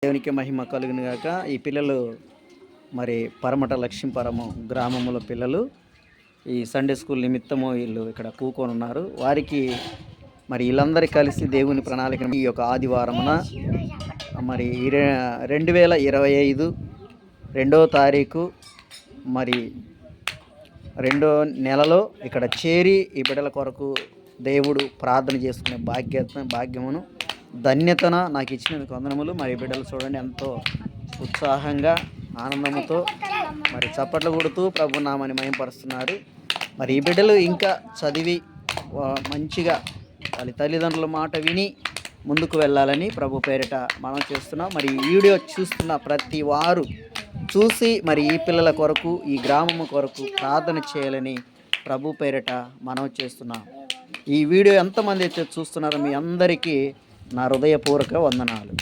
దేవునికి మహిమ కలుగును గాక. ఈ పిల్లలు మరి పరమట లక్ష్మీపురము గ్రామంలో పిల్లలు ఈ సండే స్కూల్ నిమిత్తము వీళ్ళు ఇక్కడ కూకొని ఉన్నారు. వారికి మరి వీళ్ళందరూ కలిసి దేవుని ప్రణాళిక ఈ యొక్క ఆదివారమున మరి 2025 2వ తారీఖు మరి 2వ నెలలో ఇక్కడ చేరి ఈ బిడ్డల కొరకు దేవుడు ప్రార్థన చేసుకునే భాగ్యమును ధన్యతన నాకు ఇచ్చినందుకు వందనములు. మరి బిడ్డలు చూడండి ఎంతో ఉత్సాహంగా ఆనందంతో మరి చప్పట్లు కొడుతూ ప్రభు నామని మహిమపరుస్తున్నారు. మరి ఈ బిడ్డలు ఇంకా చదివి మంచిగా వాళ్ళ తల్లిదండ్రుల మాట విని ముందుకు వెళ్ళాలని ప్రభు పేరిట మనం చేస్తున్నాం. మరి ఈ వీడియో చూస్తున్న ప్రతి వారు చూసి మరి ఈ పిల్లల కొరకు ఈ గ్రామము కొరకు ప్రార్థన చేయాలని ప్రభు పేరిట మనం చేస్తున్నాం. ఈ వీడియో ఎంతమంది అయితే చూస్తున్నారో మీ అందరికీ నా హృదయపూర్వక వందనాలు.